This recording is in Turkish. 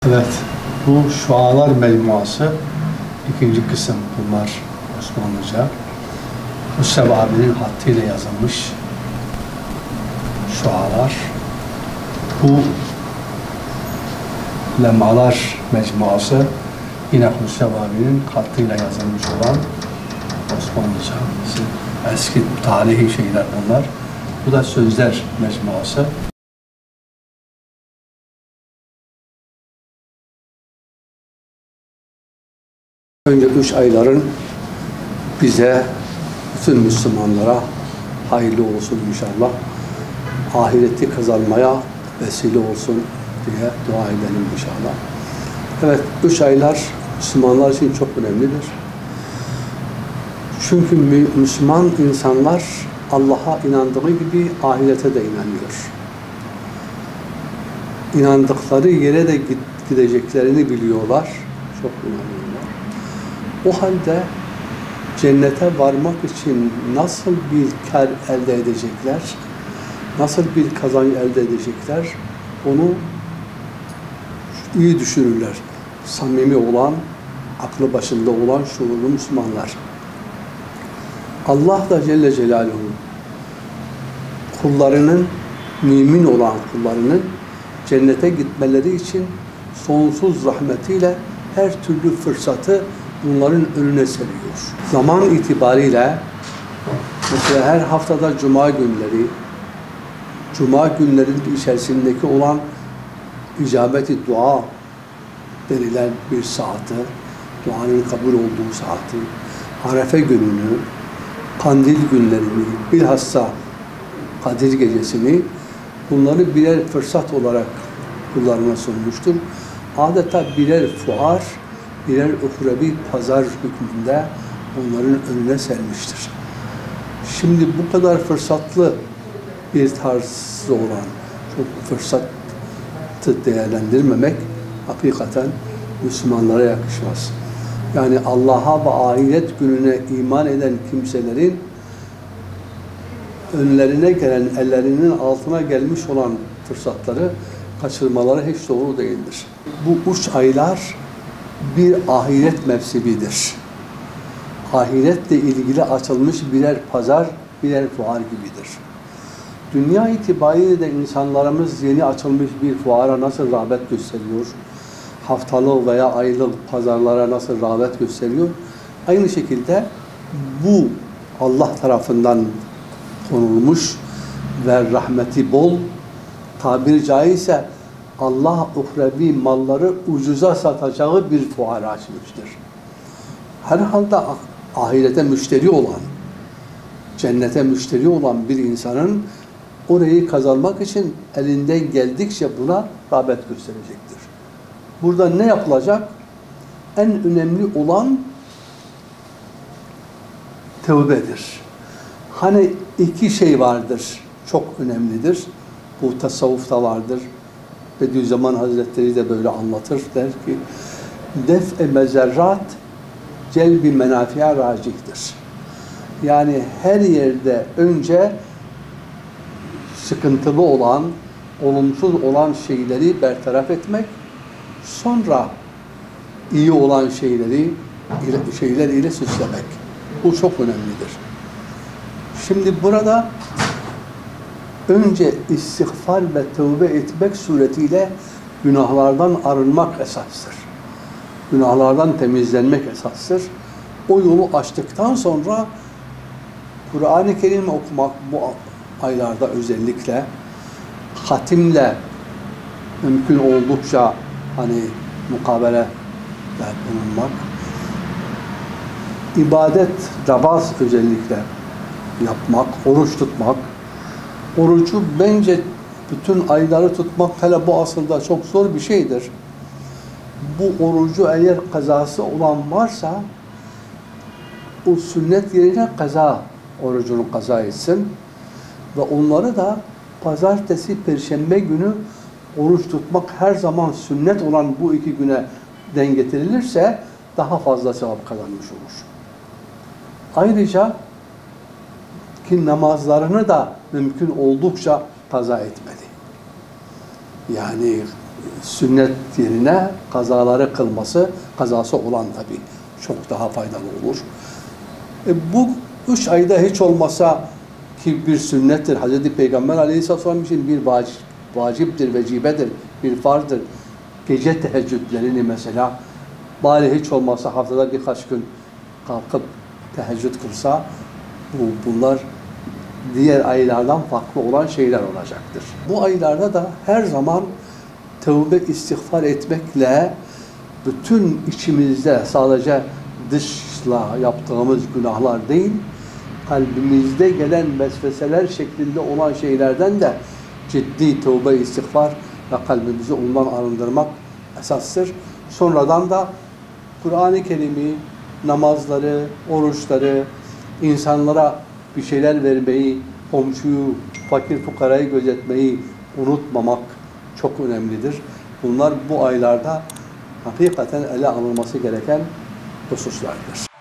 Evet, bu şualar mecmuası ikinci kısım bunlar Osmanlıca. Hüseyin abinin hattıyla yazılmış şualar. Bu lemalar mecmuası yine Hüseyin abinin hattıyla yazılmış olan Osmanlıca. Eski tarihi şeyler bunlar. Bu da sözler mecmuası. Önce 3 ayların bize, bütün Müslümanlara hayırlı olsun inşallah. Ahireti kazanmaya vesile olsun diye dua edelim inşallah. Evet, 3 aylar Müslümanlar için çok önemlidir. Çünkü Müslüman insanlar Allah'a inandığı gibi ahirete de inanıyor. İnandıkları yere de gideceklerini biliyorlar. Çok inanıyorlar. O halde cennete varmak için nasıl bir kar elde edecekler, nasıl bir kazanç elde edecekler, onu iyi düşünürler. Samimi olan, aklı başında olan şuurlu Müslümanlar. Allah da Celle Celaluhu kullarının, mümin olan kullarının cennete gitmeleri için sonsuz rahmetiyle her türlü fırsatı bunların önüne seriyor. Zaman itibariyle mesela her haftada cuma günlerin içerisindeki olan icabeti dua denilen bir saati, duanın kabul olduğu saati, Arefe gününü, kandil günlerini, bilhassa Kadir gecesini, bunları birer fırsat olarak kullarına sunmuştur. Adeta birer fuar, birer uhrevi pazar hükmünde onların önüne sermiştir. Şimdi bu kadar fırsatlı bir tarzı olan, çok fırsatı değerlendirmemek hakikaten Müslümanlara yakışmaz. Yani Allah'a ve ahiret gününe iman eden kimselerin önlerine gelen, ellerinin altına gelmiş olan fırsatları kaçırmaları hiç doğru değildir. Bu 3 aylar bir ahiret mevsimidir. Ahiretle ilgili açılmış birer pazar, birer fuar gibidir. Dünya itibariyle de insanlarımız yeni açılmış bir fuara nasıl rağbet gösteriyor, haftalık veya aylık pazarlara nasıl rağbet gösteriyor, aynı şekilde bu Allah tarafından konulmuş ve rahmeti bol, tabiri caizse Allah uhrevi malları ucuza satacağı bir fuara açmıştır. Herhalde ahirete müşteri olan, cennete müşteri olan bir insanın orayı kazanmak için elinden geldikçe buna rağbet gösterecektir. Burada ne yapılacak? En önemli olan tevbedir. Hani 2 şey vardır, çok önemlidir. Bu tasavvufta vardır. Bediüzzaman Hazretleri de böyle anlatır. Der ki, def-i mezerrat celbi menafi'a racihtir. Yani her yerde önce sıkıntılı olan, olumsuz olan şeyleri bertaraf etmek, sonra iyi olan şeyler ile süslemek. Bu çok önemlidir. Şimdi burada önce istiğfar ve tövbe etmek suretiyle günahlardan arınmak esastır. Günahlardan temizlenmek esastır. O yolu açtıktan sonra Kur'an-ı Kerim okumak bu aylarda özellikle hatimle mümkün oldukça hani mukabele bulunmak, ibadet, namaz özellikle yapmak, oruç tutmak. Orucu bence bütün ayları tutmak hele bu asırda çok zor bir şeydir. Bu orucu eğer kazası olan varsa o sünnet yerine kaza orucunu kaza etsin ve onları da pazartesi, perşembe günü oruç tutmak her zaman sünnet olan bu 2 güne denk getirilirse daha fazla sevap kazanmış olur. Ayrıca ki namazlarını da mümkün oldukça kaza etmeli. Yani sünnet yerine kazaları kılması, kazası olan tabii çok daha faydalı olur. Bu 3 ayda hiç olmasa ki bir sünnettir. Hz. Peygamber Aleyhisselam için bir vaciptir, vecibedir, bir farzdır. Gece teheccüdlerini mesela bari hiç olmasa haftada birkaç gün kalkıp teheccüd kılsa bunlar diğer aylardan farklı olan şeyler olacaktır. Bu aylarda da her zaman tövbe istiğfar etmekle bütün içimizde sadece dışla yaptığımız günahlar değil, kalbimizde gelen vesveseler şeklinde olan şeylerden de ciddi tövbe istiğfar ve kalbimizi ondan arındırmak esastır. Sonradan da Kur'an-ı Kerim'i, namazları, oruçları, insanlara bir şeyler vermeyi, komşuyu, fakir fukarayı gözetmeyi unutmamak çok önemlidir. Bunlar bu aylarda hakikaten ele alınması gereken hususlardır.